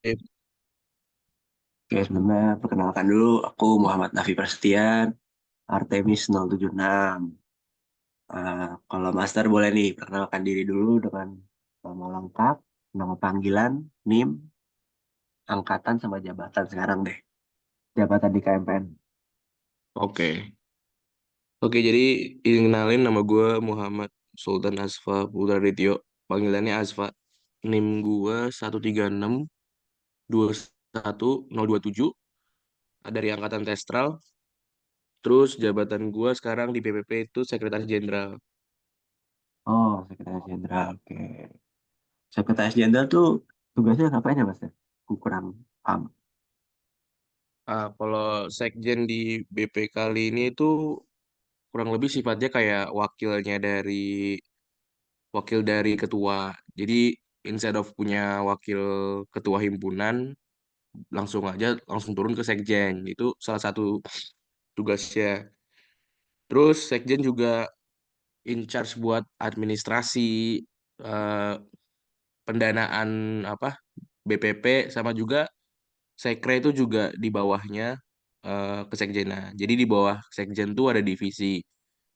Oke, sebelumnya perkenalkan dulu, aku Muhammad Nafi Prasetyan, Artemis 076. Kalau Master boleh nih, perkenalkan diri dulu dengan nama lengkap, nama panggilan, NIM, angkatan sama jabatan sekarang deh. Jabatan di KMPN. Oke. Oke, jadi ingin kenalin nama gue Muhammad Sultan Asfa Putra Dityo. Panggilannya Asfa. NIM gue 136 21027 dari Angkatan Testral. Terus jabatan gue sekarang di PPP itu Sekretaris Jenderal. Oh, Sekretaris Jenderal. Oke. Sekretaris Jenderal tuh tugasnya ngapain ya, Mas? Aku kurang paham. Kalau Sekjen di BP kali ini itu kurang lebih sifatnya kayak wakil dari ketua. Jadi instead of punya wakil ketua himpunan, langsung turun ke sekjen. Itu salah satu tugasnya. Terus sekjen juga in charge buat administrasi, eh, pendanaan apa BPP, sama juga sekre itu juga di bawahnya kesekjenan. Jadi di bawah sekjen tuh ada divisi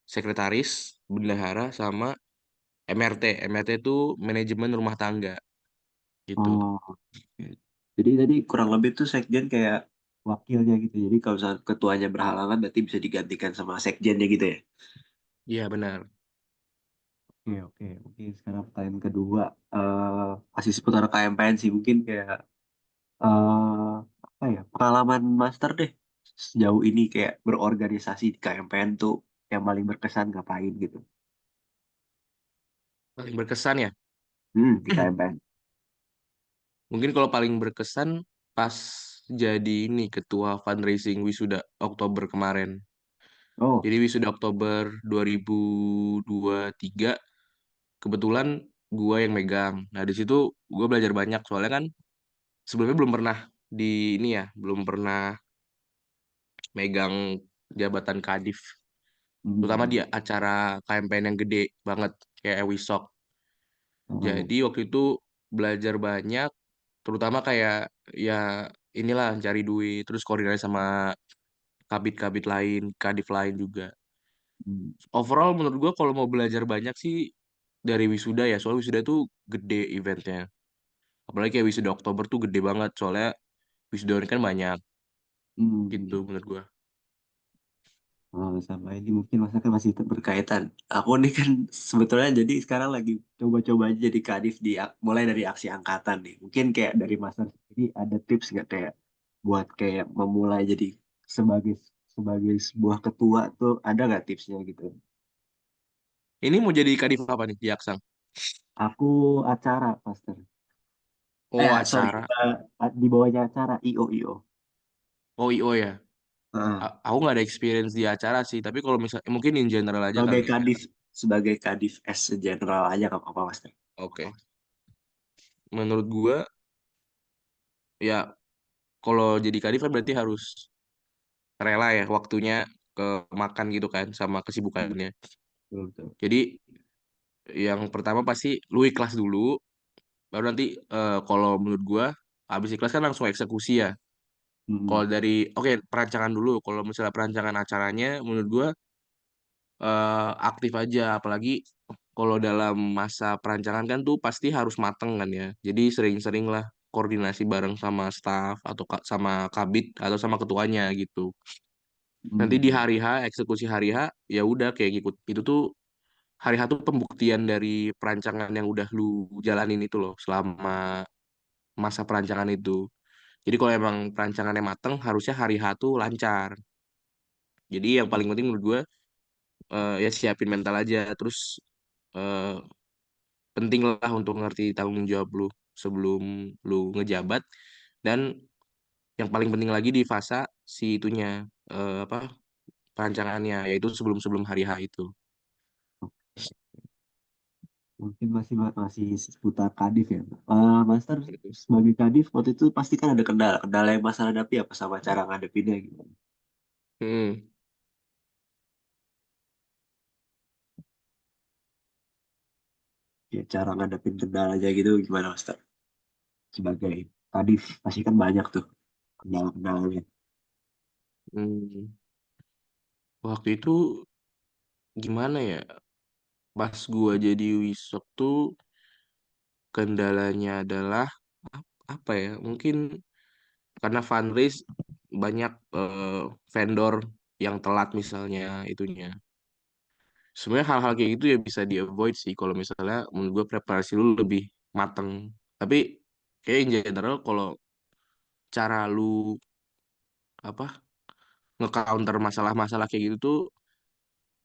sekretaris, bendahara, sama MRT. MRT itu manajemen rumah tangga gitu. Oh, oke. Jadi tadi kurang lebih tuh sekjen kayak wakilnya gitu. Jadi kalau misalnya ketuanya berhalangan berarti bisa digantikan sama sekjennya gitu ya. Iya benar. Oke, oke. Mungkin sekarang pertanyaan kedua. Masih seputar KMPN sih. Mungkin kayak, eh apa ya, pengalaman Master deh. Sejauh ini kayak berorganisasi di KMPN tuh yang paling berkesan ngapain gitu. Paling berkesan ya. Di KMPN. Mungkin kalau paling berkesan pas jadi ini ketua fundraising wisuda Oktober kemarin. Oh, Jadi wisuda Oktober 2023 kebetulan gua yang megang. Nah, di situ gua belajar banyak soalnya kan sebelumnya belum pernah di ini ya, belum pernah megang jabatan kadif, terutama di hmm, acara KMPN yang gede banget kayak Ewisok. oh, Jadi waktu itu belajar banyak, terutama kayak ya inilah cari duit, terus koordinasi sama kabit-kabit lain, kadif lain juga. hmm, Overall menurut gua kalau mau belajar banyak sih dari wisuda ya, soalnya wisuda tuh gede eventnya. Apalagi kayak wisuda Oktober tuh gede banget, soalnya wisuda ini kan banyak gitu hmm. menurut gua. Oh, sama ini mungkin masa kan masih berkaitan. Aku nih kan sebetulnya jadi sekarang lagi coba-coba aja jadi kadif mulai dari aksi angkatan nih. Mungkin kayak dari Master sendiri ada tips nggak kayak buat kayak memulai jadi sebagai sebagai sebuah ketua tuh ada nggak tipsnya gitu? Ini mau jadi kadif apa nih di Aksang? Aku acara, Master. Oh Sorry, acara, di bawahnya acara IO. oh IO ya. Heeh. Aku nggak ada experience di acara sih, tapi kalau misalnya mungkin in general aja Sebagai kali ya. kadif, sebagai kadif as general aja nggak apa-apa, Master. Oke. Menurut gua ya kalau jadi kadif kan berarti harus rela ya waktunya ke makan gitu kan sama Hmm, kesibukannya. betul, betul. Jadi yang pertama pasti lu ikhlas dulu, baru nanti kalau menurut gua habis ikhlas kan langsung eksekusi ya. Hmm, Kalau dari oke perancangan dulu, kalau misalnya perancangan acaranya menurut gua aktif aja, apalagi kalau dalam masa perancangan kan tuh pasti harus mateng kan ya. Jadi sering-sering lah koordinasi bareng sama staff atau sama kabit atau sama ketuanya gitu. Nanti di hmm, hari H, eksekusi hari H, ya udah kayak gitu. Itu tuh hari H tuh pembuktian dari perancangan yang udah lu jalanin itu loh selama masa perancangan itu. Jadi kalau emang perancangannya mateng, harusnya hari H tuh lancar. Jadi yang paling penting menurut gue ya siapin mental aja. Terus eh, penting lah untuk ngerti tanggung jawab lu sebelum lu ngejabat. Dan yang paling penting lagi di fase si itunya apa perancangannya, yaitu sebelum sebelum hari H itu. mungkin masih masih seputar kadif ya. Master Gitu. sebagai kadif waktu itu pasti kan ada kendala. Kendala yang Mas hadapi apa sama cara ngadepinnya gitu. Hmm. Ya cara ngadepin kendalanya gitu gimana Master? Sebagai. Kadif pasti kan banyak tuh kendala-kendalanya. Hmm, waktu itu gimana ya? Pas gua jadi wisok tuh kendalanya adalah apa ya? Mungkin karena fundraise banyak vendor yang telat misalnya itunya. Sebenarnya hal-hal kayak gitu ya bisa di avoid sih kalau misalnya menurut gue preparasi lu lebih mateng. Tapi kayak in general kalau cara lu apa nge-counter masalah-masalah kayak gitu tuh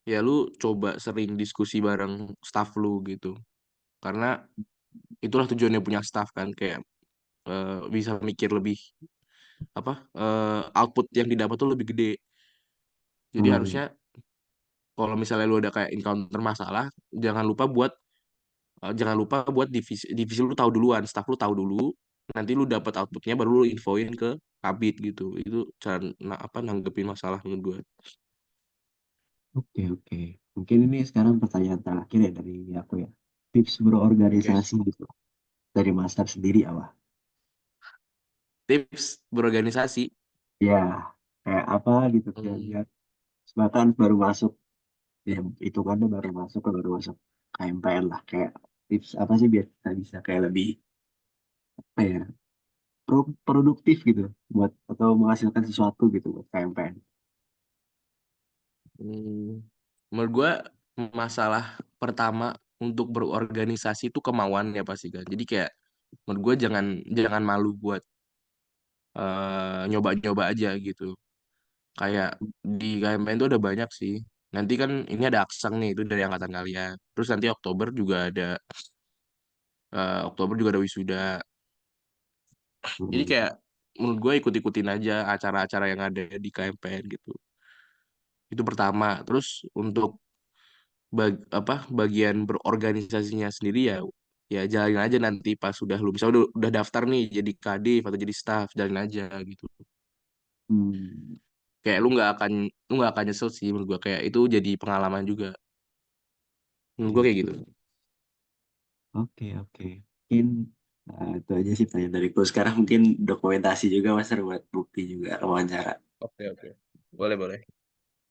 ya lu coba sering diskusi bareng staff lu gitu. Karena itulah tujuannya punya staff kan kayak bisa mikir lebih output yang didapat tuh lebih gede. Jadi Hmm, harusnya kalau misalnya lu ada kayak encounter masalah, jangan lupa buat divisi divisi lu tahu duluan, staff lu tahu dulu, nanti lu dapat outputnya baru lu infoin ke kabit gitu. Itu cara nanggepin masalah menurut gue. oke oke. Mungkin ini sekarang pertanyaan terakhir ya dari aku ya. Tips Oke. berorganisasi gitu dari Master sendiri apa? Tips berorganisasi. Ya, kayak apa gitu kayak Hmm, biar bahkan baru masuk ya itu kan baru masuk KMPN lah kayak tips apa sih biar kita bisa kayak lebih apa ya produktif gitu buat atau menghasilkan sesuatu gitu buat KMPN. hmm. Menurut gue masalah pertama untuk berorganisasi itu kemauan ya pasti kan. Jadi kayak menurut gue jangan jangan malu buat nyoba-nyoba aja gitu. Kayak di KMPN itu ada banyak sih. Nanti kan ini ada Aksang nih itu dari angkatan kalian. Terus nanti Oktober juga ada wisuda. Jadi Hmm. kayak menurut gue ikut-ikutin aja acara-acara yang ada di KMPN gitu. Itu pertama. Terus untuk bagian berorganisasinya sendiri ya ya jalin aja nanti pas udah daftar nih jadi kadif atau jadi staff jalin aja gitu. Hmm. Kayak lu nggak akan nyesel sih menurut gue kayak itu jadi pengalaman juga. Menurut gue kayak gitu. Oke oke mungkin itu aja sih pertanyaan dariku sekarang mungkin dokumentasi juga mas buat bukti juga wawancara. Oke, oke. Boleh, boleh.